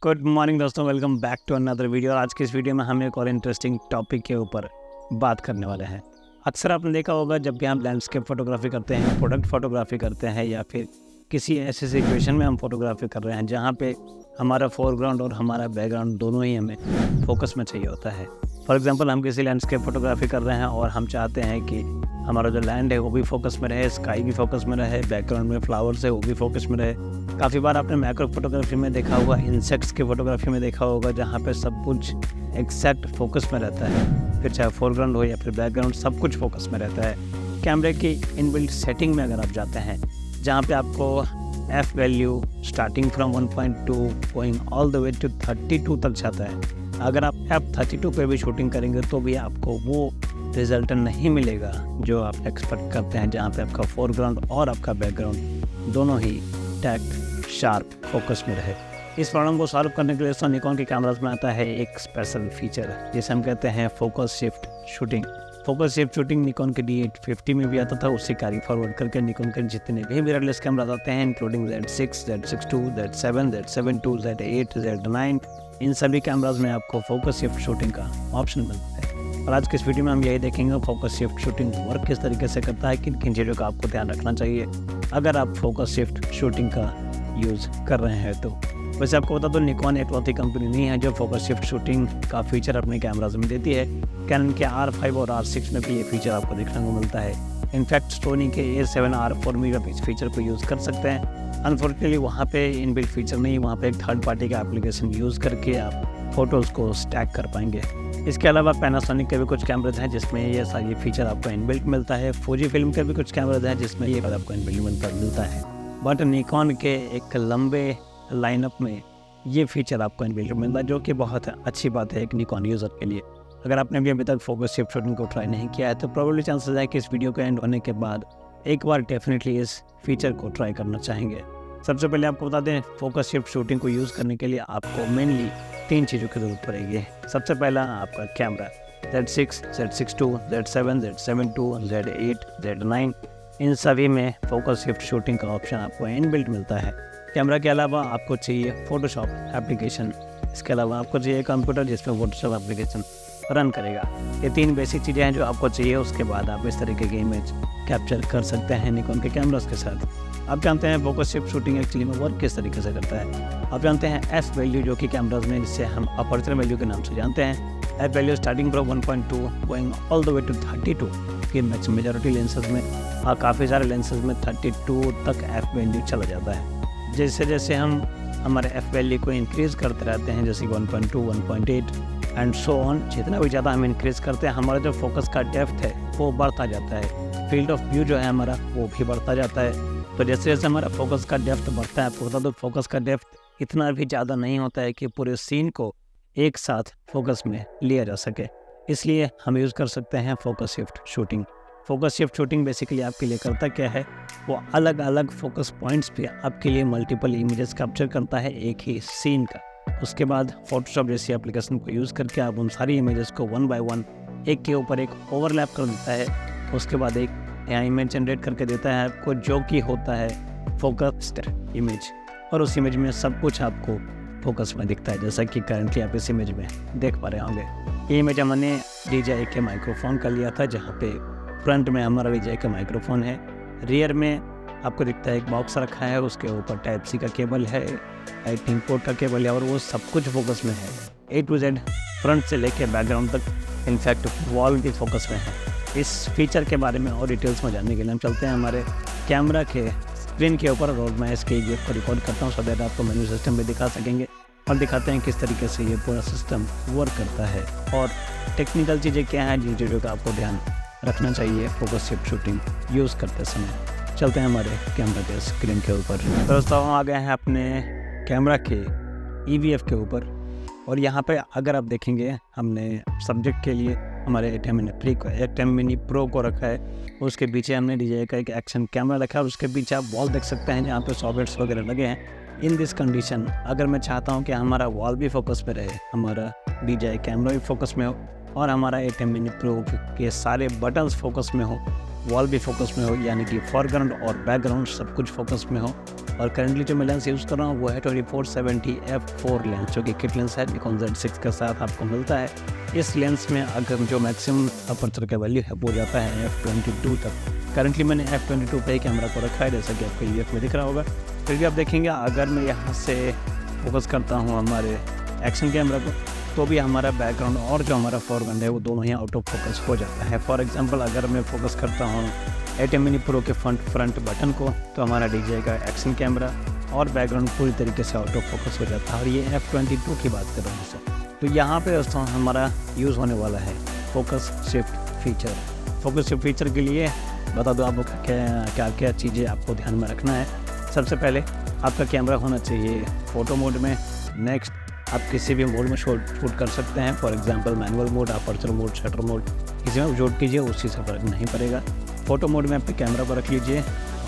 Good morning दोस्तों, welcome back to another video. आज की इस वीडियो में हम एक और इंटरेस्टिंग टॉपिक के ऊपर बात करने वाले हैं। अक्सर आपने देखा होगा जब भी हम लैंडस्केप फोटोग्राफी करते हैं, प्रोडक्ट फोटोग्राफी करते हैं या फिर किसी ऐसे सिचुएशन में हम फोटोग्राफी कर रहे हैं जहाँ पे हमारा फोरग्राउंड और हमारा बैकग्राउंड दोनों ही हमें फोकस में चाहिए होता है। फॉर एग्जांपल हम किसी लैंडस्केप फोटोग्राफी कर रहे हैं और हम चाहते हैं कि हमारा जो लैंड है वो भी फोकस में रहे, स्काई भी फोकस में रहे, बैकग्राउंड में फ्लावर्स है वो भी फोकस में रहे। काफ़ी बार आपने मैक्रो फोटोग्राफी में देखा होगा, इंसेक्ट्स की फोटोग्राफी में देखा होगा, जहाँ पे सब कुछ एक्जैक्ट फोकस में रहता है। फिर चाहे फोरग्राउंड हो या फिर बैकग्राउंड, सब कुछ फोकस में रहता है। कैमरे की इनबिल्ट सेटिंग में अगर आप जाते हैं जहाँ पे आपको F value starting from 1.2 going all the way to 32 तक जाता है, अगर आप F32 पे भी शूटिंग करेंगे तो भी आपको वो रिजल्ट नहीं मिलेगा जो आप एक्सपेक्ट करते हैं, जहाँ पे आपका फोरग्राउंड और आपका बैकग्राउंड दोनों ही टैक्ट शार्प फोकस में रहे। इस प्रॉब्लम को सॉल्व करने के लिए निकॉन के कैमरास में आता है एक स्पेशल फीचर जिसे हम कहते हैं focus shift shooting. Focus shift shooting Nikon के D850 में भी आता था, उससे कैरी फॉरवर्ड करके निकॉन के जितने भी मिररलेस कैमरास आते हैं including Z6, Z6 II, Z7, Z7 II, Z8, Z9, इन सभी कैमरास में आपको फोकस शिफ्ट शूटिंग का ऑप्शन मिलता है। और आज के इस वीडियो में हम यही देखेंगे फोकस शिफ्ट शूटिंग वर्क किस तरीके से करता है, किन किन चीज़ों का आपको ध्यान रखना चाहिए अगर आप फोकस शिफ्ट शूटिंग का यूज़ कर रहे हैं तो। वैसे आपको बता दो, निकॉन एकलौती कंपनी नहीं है जो फोकस शिफ्ट शूटिंग का फीचर अपने कैमराज में देती है। कैनन के R5 और R6 में भी ये फीचर आपको देखने को मिलता है। इनफैक्ट सोनी के A7R4 में आप इस फीचर को यूज़ कर सकते हैं। अनफॉर्चुनेटली वहाँ पे इनबिल्ट फीचर नहीं, वहाँ पे एक थर्ड पार्टी का एप्लीकेशन यूज़ करके आप फ़ोटोज़ को स्टैक कर पाएंगे। इसके अलावा पैनासोनिक के भी कुछ कैमराज हैं जिसमें ये सारी फीचर आपको इनबिल्ट मिलता है। फूजी फिल्म के भी कुछ कैमराज हैं जिसमें ये आपको इनबिल्ट मिलता है। बट निकॉन के एक लंबे लाइनअप में ये फीचर आपको इनबिल्ट मिलता है, जो कि बहुत अच्छी बात है एक निकॉन यूज़र के लिए। अगर आपने भी अभी तक फोकस शिफ्ट शूटिंग को ट्राई नहीं किया है तो प्रोबेबली चांसेस है कि इस वीडियो के एंड होने के बाद एक बार डेफिनेटली इस फीचर को ट्राई करना चाहेंगे। सबसे पहले आपको बता दें, फोकस शिफ्ट शूटिंग को यूज़ करने के लिए आपको मेनली 3 चीज़ों की ज़रूरत पड़ेगी। सबसे पहला आपका camera, Z6, Z6 II, Z7, Z7 II, Z8, Z9, इन सभी में फोकस शिफ्ट शूटिंग का ऑप्शन आपको इनबिल्ट मिलता है। कैमरा के अलावा आपको चाहिए फोटोशॉप एप्लीकेशन, इसके अलावा आपको चाहिए कंप्यूटर जिसमें फोटोशॉप एप्लीकेशन रन करेगा। ये 3 बेसिक चीज़ें हैं जो आपको चाहिए। उसके बाद आप इस तरीके की इमेज कैप्चर कर सकते हैं निकॉन के कैमरास के साथ। आप जानते हैं फोकस शिफ्ट शूटिंग एक्चुअली में वर्क किस तरीके से करता है। आप जानते हैं एफ वैल्यू जो कि कैमरास में जिससे हम अपर्चर वैल्यू के नाम से जानते हैं। F value starting from 1.2 going all the way to 32 की मेजॉरिटी लेंसेज में और काफ़ी सारे लेंसेज में 32 तक एफ वैल्यू चला जाता है। जैसे जैसे हम हमारे एफ वैल्यू को इंक्रीज़ करते रहते हैं, जैसे 1.2, 1.8 एंड सो ऑन, जितना भी ज़्यादा हम इंक्रीज़ करते हैं हमारा जो फोकस का डेप्थ है वो बढ़ता जाता है। फील्ड ऑफ व्यू जो है हमारा वो भी बढ़ता जाता है। तो जैसे जैसे हमारा फोकस का डेप्थ बढ़ता है, आपको बता दो फोकस का डेप्थ इतना भी ज़्यादा नहीं होता है कि पूरे सीन को एक साथ फोकस में लिया जा सके, इसलिए हम यूज़ कर सकते हैं focus shift shooting. Focus shift shooting basically आपके लिए करता क्या है, वो अलग अलग फोकस पॉइंट्स पे आपके लिए मल्टीपल इमेजेस कैप्चर करता है एक ही सीन का। उसके बाद फोटोशॉप जैसी एप्लीकेशन को यूज़ करके आप उन सारी इमेजेस को 1 बाय 1 एक के ऊपर एक ओवरलैप कर देता है। उसके बाद एक नया इमेज जनरेट करके देता है आपको, जो कि होता है फोकस्ड इमेज, और उस इमेज में सब कुछ आपको फोकस में दिखता है, जैसा कि करंटली आप इस इमेज में देख पा रहे होंगे। ये इमेज हमने DJI के माइक्रोफोन का लिया था, जहाँ पे फ्रंट में हमारा DJI का माइक्रोफोन है, रियर में आपको दिखता है एक बॉक्स रखा है, उसके ऊपर टाइप C का केबल है, लाइटनिंग पोर्ट का केबल है, और वो सब कुछ फोकस में है। A to Z फ्रंट से लेके बैकग्राउंड तक, इनफैक्ट वॉल भी फोकस में है। इस फीचर के बारे में और डिटेल्स में जानने के लिए हम चलते हैं हमारे कैमरा के स्क्रीन के ऊपर, और मैं इसके गिफ्ट को रिकॉर्ड करता हूँ सो दैट आपको मेन्यू सिस्टम भी दिखा सकेंगे और दिखाते हैं किस तरीके से ये पूरा सिस्टम वर्क करता है और टेक्निकल चीज़ें क्या हैं जिन चीज़ों का आपको ध्यान रखना चाहिए फोकस शिफ्ट शूटिंग यूज़ करते समय। चलते हैं हमारे कैमरा के स्क्रीन के ऊपर। दोस्तों हम आ गए हैं अपने कैमरा के EVF के ऊपर, और यहाँ पे अगर आप देखेंगे हमने सब्जेक्ट के लिए हमारे A10 Mini Pro को रखा है। उसके पीछे हमने DJI का एक एक्शन कैमरा रखा है और उसके पीछे आप वॉल देख सकते हैं जहाँ पे सॉकेट्स वगैरह लगे हैं। इन दिस कंडीशन अगर मैं चाहता हूँ कि हमारा वॉल भी फोकस पे रहे, हमारा DJI कैमरा भी फोकस में हो, और हमारा A10 मिनी प्रो के सारे बटन्स फोकस में हो, वॉल भी फोकस में हो, यानी कि फॉरग्राउंड और बैकग्राउंड सब कुछ फोकस में हो। और करंटली जो मैं लेंस यूज़ कर रहा हूँ वो है 2470 f4 लेंस, जो कि किट लेंस है, निकॉन Z6 के साथ आपको मिलता है। इस लेंस में अगर जो मैक्सिमम अपर्चर का वैल्यू है वो जाता है f22 तक। करंटली मैंने f22 पे ही कैमरा को रखा है, जैसा कि आपको UF में दिख रहा होगा। फिर भी आप देखेंगे अगर मैं यहाँ से फोकस करता हूँ हमारे एक्शन कैमरा को, तो भी हमारा बैकग्राउंड और जो हमारा फॉरग्राउंड है वो दोनों ही आउट ऑफ फोकस हो जाता है। फॉर एग्जांपल अगर मैं फोकस करता हूँ A10 मिनी प्रो के फ्रंट बटन को, तो हमारा DJI का एक्शन कैमरा और बैकग्राउंड पूरी तरीके से आउट ऑफ फोकस हो जाता है। और ये f22 की बात कर रहा हूँ सर। तो यहाँ पे दोस्तों हमारा यूज़ होने वाला है focus shift feature. Focus shift feature के लिए बता दो आपको क्या क्या चीज़ें आपको ध्यान में रखना है। सबसे पहले आपका कैमरा होना चाहिए फ़ोटो मोड में। नेक्स्ट, आप किसी भी मोड में शूट कर सकते हैं। For example manual mode, aperture mode, shutter mode, किसी में शूट कीजिए, उसी से फ़र्क नहीं पड़ेगा। फ़ोटो मोड में आपके कैमरा को रख लीजिए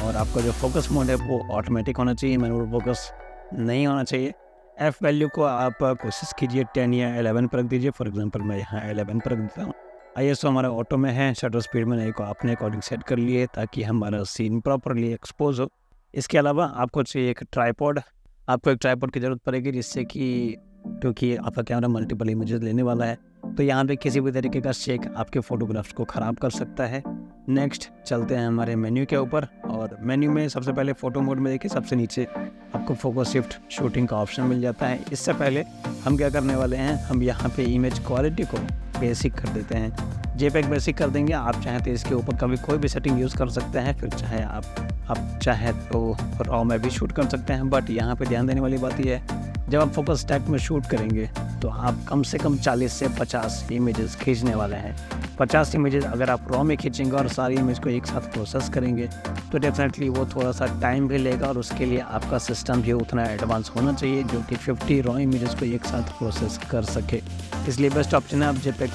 और आपका जो फोकस मोड है वो ऑटोमेटिक होना चाहिए, मैनुअल फोकस नहीं होना चाहिए। एफ वैल्यू को आप कोशिश कीजिए 10 या 11 पर रख दीजिए। फॉर एग्जांपल मैं यहाँ 11 पर रख देता हूँ। ISO हमारा ऑटो में है, शटर स्पीड मैंने अपने अकॉर्डिंग सेट कर लिए ताकि हमारा सीन प्रॉपरली एक्सपोज हो। इसके अलावा आपको चाहिए एक ट्राइपॉड। आपको एक ट्राइपॉड की ज़रूरत पड़ेगी, जिससे कि क्योंकि आपका कैमरा मल्टीपल इमेजेस लेने वाला है, तो यहाँ पे किसी भी तरीके का शेक आपके फ़ोटोग्राफ्स को ख़राब कर सकता है। नेक्स्ट चलते हैं हमारे मेन्यू के ऊपर, और मेन्यू में सबसे पहले फ़ोटो मोड में देखिए सबसे नीचे आपको फोकस शिफ्ट शूटिंग का ऑप्शन मिल जाता है। इससे पहले हम क्या करने वाले हैं, हम यहाँ पे इमेज क्वालिटी को बेसिक कर देते हैं। JPEG बेसिक कर देंगे। आप चाहें तो इसके ऊपर कभी कोई भी सेटिंग यूज़ कर सकते हैं, फिर चाहे आप चाहे तो रॉ में भी शूट कर सकते हैं। बट यहाँ पे ध्यान देने वाली बात यह है, जब आप फोकस स्टैक में शूट करेंगे तो आप कम से कम 40 से 50 इमेजेस खींचने वाले हैं। 50 इमेजेस अगर आप रॉ में खींचेंगे और सारी इमेज को एक साथ प्रोसेस करेंगे तो डेफिनेटली वो थोड़ा सा टाइम भी लेगा, और उसके लिए आपका सिस्टम भी उतना एडवांस होना चाहिए जो कि 50 रॉ इमेजेस को एक साथ प्रोसेस कर सके। इसलिए बेस्ट ऑप्शन है आप JPEG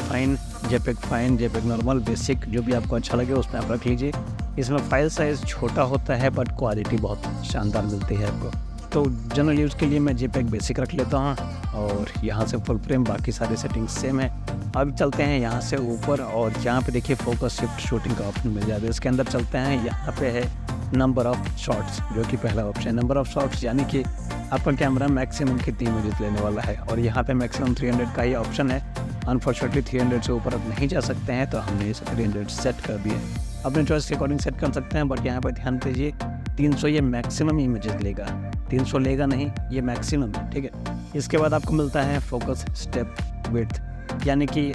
fine, JPEG normal, basic, जो भी आपको अच्छा लगे उसमें आप रख लीजिए। इसमें फाइल साइज़ छोटा होता है बट क्वालिटी बहुत शानदार मिलती है आपको। तो जनरल यूज़ के लिए मैं JPEG बेसिक रख लेता हूँ और यहाँ से फुल फ्रेम, बाकी सारी सेटिंग्स सेम है। अब चलते हैं यहाँ से ऊपर, और यहाँ पे देखिए फोकस शिफ्ट शूटिंग का ऑप्शन मिल जाता है। इसके अंदर चलते हैं, यहाँ पे है नंबर ऑफ़ शॉट्स, जो कि पहला ऑप्शन है। नंबर ऑफ़ शॉट्स यानी कि आपका कैमरा मैक्सिमम कितनी इमेजेस लेने वाला है, और यहाँ पे मैक्सिमम 300 का ही ऑप्शन है। अनफॉर्चुनेटली 300 से ऊपर अब नहीं जा सकते हैं, तो हमने इसे 300 सेट कर दिया। अपने चॉइस के अकॉर्डिंग सेट कर सकते हैं, बट यहाँ पर ध्यान दीजिए 300 ये मैक्सिमम इमेजेस लेगा, 300 लेगा नहीं, ये मैक्सिमम है, ठीक है। इसके बाद आपको मिलता है फोकस स्टेप विड्थ, यानी कि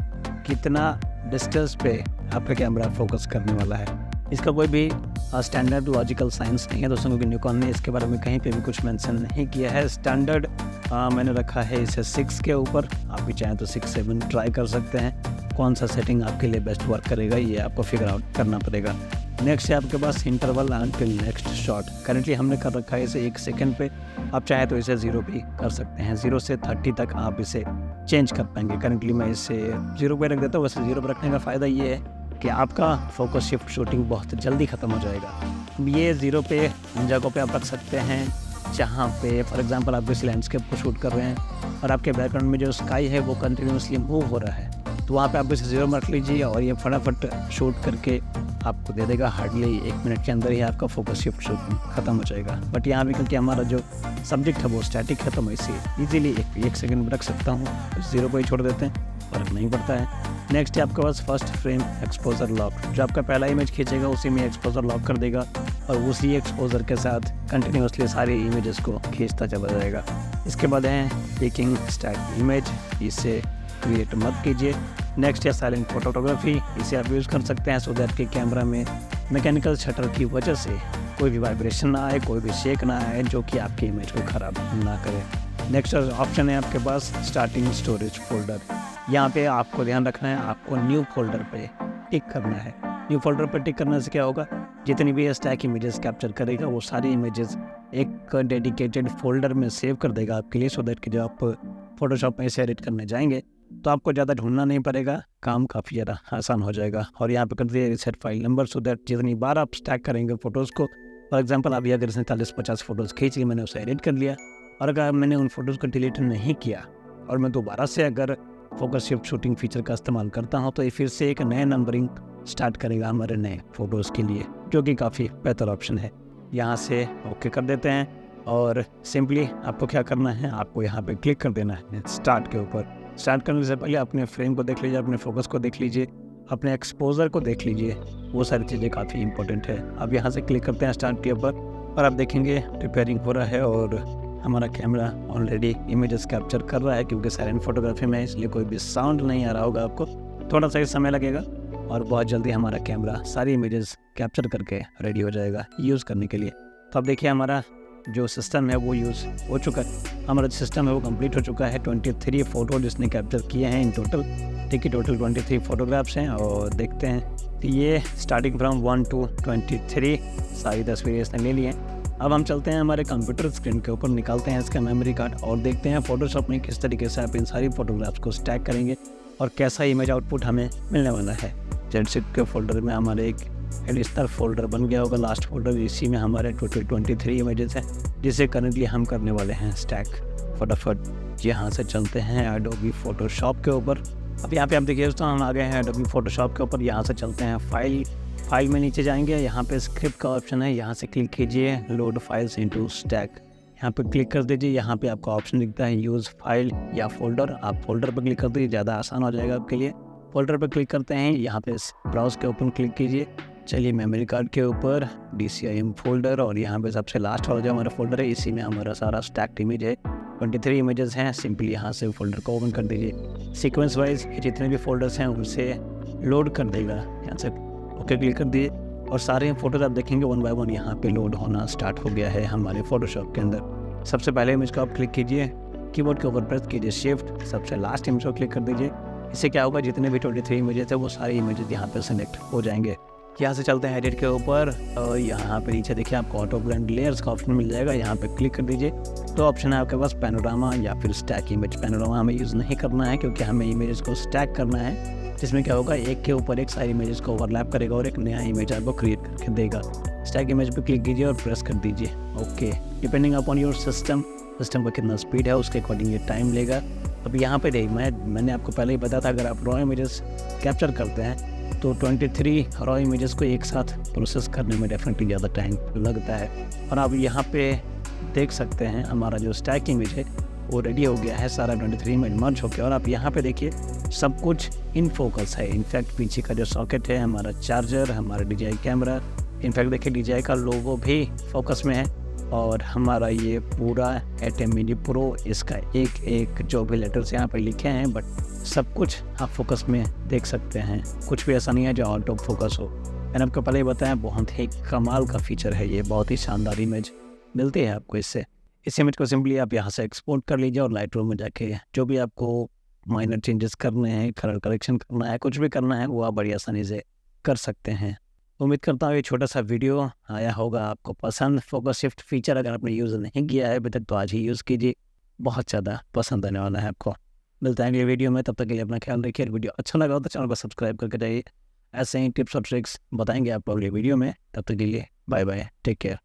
कितना डिस्टेंस पे आपका कैमरा फोकस करने वाला है। इसका कोई भी स्टैंडर्ड लॉजिकल साइंस नहीं है दोस्तों, क्योंकि निकॉन ने इसके बारे में कहीं पे भी कुछ मेंशन नहीं किया है। स्टैंडर्ड मैंने रखा है इसे 6 के ऊपर। आप भी चाहें तो 6, 7 ट्राई कर सकते हैं। कौन सा सेटिंग आपके लिए बेस्ट वर्क करेगा ये आपको फिगर आउट करना पड़ेगा। नेक्स्ट है आपके पास interval until next shot. Currently हमने कर रखा है इसे 1 सेकंड पे। आप चाहे तो इसे 0 भी कर सकते हैं। 0 से 30 तक आप इसे चेंज कर पाएंगे। करेंटली मैं इसे 0 पे रख देता हूँ। वैसे 0 पे रखने का फ़ायदा ये है कि आपका फोकस शिफ्ट शूटिंग बहुत जल्दी ख़त्म हो जाएगा। ये 0 पे उन जगहों पे आप रख सकते हैं जहाँ पे फॉर एग्जांपल आप किसी लैंडस्केप को शूट कर रहे हैं और आपके बैकग्राउंड में जो स्काई है वो कंटिन्यूसली मूव हो रहा है, तो वहाँ पे आप इसे 0 में रख लीजिए और ये फटाफट शूट करके आपको दे देगा। हार्डली 1 मिनट के अंदर ही आपका फोकस शिफ्ट शूटिंग ख़त्म हो जाएगा। बट यहाँ भी क्योंकि हमारा जो सब्जेक्ट है वो स्टैटिक है, तो मैं इसे ईजिली 1 सेकंड में रख सकता हूँ। 0 पर ही छोड़ देते हैं, फ़र्क नहीं पड़ता है। नेक्स्ट है आपके पास फर्स्ट फ्रेम एक्सपोजर लॉक। जो आपका पहला इमेज खींचेगा उसी में एक्सपोजर लॉक कर देगा और उसी एक्सपोजर के साथ कंटिन्यूसली सारी इमेजेस को खींचता चला जाएगा। इसके बाद है पिकिंग स्टैक इमेज, इसे क्रिएट मत कीजिए। नेक्स्ट है साइलेंट फोटोग्राफी। इसे आप यूज़ कर सकते हैं सो दैट कि कैमरा में मैकेनिकल शटर की वजह से कोई भी वाइब्रेशन ना आए, कोई भी शेक ना आए जो कि आपकी इमेज को ख़राब ना करे। नेक्स्ट ऑप्शन है आपके पास स्टार्टिंग स्टोरेज फोल्डर। यहाँ पे आपको ध्यान रखना है, आपको न्यू फोल्डर पे टिक करना है। न्यू फोल्डर पे टिक करने से क्या होगा, जितनी भी स्टैक इमेजेस कैप्चर करेगा वो सारी इमेजेस एक डेडिकेटेड फोल्डर में सेव कर देगा आपके लिए, सो दैट कि जब आप फोटोशॉप में इसे एडिट करने जाएंगे तो आपको ज़्यादा ढूंढना नहीं पड़ेगा, काम काफ़ी ज़्यादा आसान हो जाएगा। और यहाँ पे कर दिया reset file number, so that जितनी बार आप स्टैक करेंगे फ़ोटोज़ को, फॉर एग्जांपल अभी अगर इसने 40-50 फ़ोटोज़ खींच ली, मैंने उसे एडिट कर लिया, और अगर मैंने उन फ़ोटोज़ को डिलीट नहीं किया और मैं दोबारा से अगर फोकस शिफ्ट शूटिंग फीचर का इस्तेमाल करता हूँ तो ये फिर से एक नया नंबरिंग स्टार्ट करेगा हमारे नए फ़ोटोज़ के लिए, जो कि काफ़ी बेहतर ऑप्शन है। यहाँ से ओके कर देते हैं और सिंपली आपको क्या करना है, आपको यहाँ पे क्लिक कर देना है स्टार्ट के ऊपर। स्टार्ट करने से पहले अपने फ्रेम को देख लीजिए, अपने फोकस को देख लीजिए, अपने एक्सपोजर को देख लीजिए, वो सारी चीज़ें काफ़ी इंपॉर्टेंट है। अब यहाँ से क्लिक करते हैं स्टार्ट के ऊपर और आप देखेंगे रिपेयरिंग हो रहा है और हमारा कैमरा ऑलरेडी इमेजेस कैप्चर कर रहा है। क्योंकि साइलेंट फोटोग्राफी में इसलिए कोई भी साउंड नहीं आ रहा होगा, आपको थोड़ा सा ही समय लगेगा और बहुत जल्दी हमारा कैमरा सारी इमेजेस कैप्चर करके रेडी हो जाएगा यूज़ करने के लिए। तो अब देखिए हमारा जो सिस्टम है वो यूज़ हो चुका है, हमारा जो सिस्टम है वो कंप्लीट हो चुका है। 23 फ़ोटो जिसने कैप्चर किए हैं इन टोटल, ठीक है, टोटल 23 फ़ोटोग्राफ्स हैं। और देखते हैं कि ये स्टार्टिंग फ्रॉम 1 to 23 सारी तस्वीरें इसने ले ली हैं। अब हम चलते हैं हमारे कंप्यूटर स्क्रीन के ऊपर, निकालते हैं इसका मेमोरी कार्ड और देखते हैं फ़ोटोशॉप में किस तरीके से आप इन सारी फ़ोटोग्राफ्स को स्टैक करेंगे और कैसा इमेज आउटपुट हमें मिलने वाला है। जेडशिप के फोल्डर में हमारे एक एडिशनल फोल्डर बन गया होगा, लास्ट फोल्डर, इसी में हमारे टोटल 23 इमेजेस हैं जिसे करंटली हम करने वाले हैं स्टैक। फटाफट यहाँ से चलते हैं एडोबी फोटोशॉप के ऊपर। अब यहाँ पे आप देखिए दोस्तों हम आ गए हैं एडोबी फोटोशॉप के ऊपर। यहाँ से चलते हैं फाइल में नीचे जाएंगे, यहाँ पे स्क्रिप्ट का ऑप्शन है, यहाँ से क्लिक कीजिए लोड फाइल्स इनटू स्टैक, यहाँ पे क्लिक कर दीजिए। यहाँ पे आपको ऑप्शन दिखता है यूज़ फाइल या फोल्डर, आप फोल्डर पर क्लिक कर दीजिए, ज़्यादा आसान हो जाएगा आपके लिए। फोल्डर पर क्लिक करते हैं, यहाँ पे ब्राउज के ऊपर क्लिक कीजिए, चलिए मेमोरी कार्ड के ऊपर DCIM फोल्डर और यहाँ पे सबसे लास्ट वाला जो हमारा फोल्डर है इसी में हमारा सारा स्टैक्ड इमेज है, 23 इमेजेस हैं। सिंपली यहाँ से फोल्डर को ओपन कर दीजिए, सीक्वेंस वाइज जितने भी फोल्डर्स हैं उसे लोड कर देगा। यहाँ से ओके क्लिक कर दिए और सारे फोटोज आप देखेंगे 1 बाय 1 यहाँ पे लोड होना स्टार्ट हो गया है हमारे फोटोशॉप के अंदर। सबसे पहले इमेज को आप क्लिक कीजिए, कीबोर्ड के ऊपर प्रेस कीजिए शिफ्ट, सबसे लास्ट इमेज को क्लिक कर दीजिए। इससे क्या होगा, जितने भी 23 इमेजेस है वो सारे इमेजेस यहाँ पे सेलेक्ट हो जाएंगे। यहाँ से चलते हैं एडिट के ऊपर और यहाँ पे नीचे देखिए आपको ऑटो ब्लेंड लेयर्स का ऑप्शन मिल जाएगा, यहाँ पे क्लिक कर दीजिए। तो ऑप्शन है आपके पास पैनोरामा या फिर स्टैक इमेज। पैनोरामा हमें यूज़ नहीं करना है क्योंकि हमें इमेजेस को स्टैक करना है, जिसमें क्या होगा एक के ऊपर एक सारी इमेजेस को ओवरलैप करेगा और एक नया इमेज आपको क्रिएट करके देगा। स्टैक इमेज पे क्लिक कीजिए और प्रेस कर दीजिए okay. Depending upon your system का कितना स्पीड है उसके अकॉर्डिंग ये टाइम लेगा। अब यहाँ पे देखिए मैंने आपको पहले ही बताया था, अगर आप रॉ इमेजेस कैप्चर करते हैं तो 23 रॉ इमेजेस को एक साथ प्रोसेस करने में डेफिनेटली ज़्यादा टाइम लगता है। और आप यहाँ पे देख सकते हैं हमारा जो स्टैक इमेज है वो रेडी हो गया है, सारा 23 इमेज मर्ज हो गया। और आप यहाँ पे देखिए सब कुछ इन फोकस है। इनफैक्ट पीछे का जो सॉकेट है, हमारा चार्जर, हमारा DJI कैमरा, इनफैक्ट देखिए DJI का लोगो भी फोकस में है और हमारा ये पूरा ATEM Mini Pro, इसका एक जो भी लेटर्स यहाँ पे लिखे हैं बट सब कुछ आप फोकस में देख सकते हैं। कुछ भी ऐसा नहीं है जो आउट ऑफ फोकस हो। मैंने आपको पहले ही बताया बहुत ही कमाल का फीचर है ये, बहुत ही शानदार इमेज मिलती है आपको इससे। इस इमेज को सिंपली आप यहाँ से एक्सपोर्ट कर लीजिए और लाइटरूम में जाके जो भी आपको माइनर चेंजेस करने हैं, कलर करेक्शन करना है, कुछ भी करना है वो आप बड़ी आसानी से कर सकते हैं। उम्मीद करता हूँ ये छोटा सा वीडियो आया होगा आपको पसंद। फोकस शिफ्ट फीचर अगर आपने यूज़ नहीं किया है अभी तक तो आज ही यूज़ कीजिए, बहुत ज़्यादा पसंद आने वाला है आपको। मिलता है अगले वीडियो में, तब तक के लिए अपना ख्याल रखिए। वीडियो अच्छा लगा हो तो चैनल को सब्सक्राइब करके जाइए, ऐसे ही टिप्स और ट्रिक्स बताएंगे आपको अगले वीडियो में। तब तक के लिए बाय बाय, टेक केयर।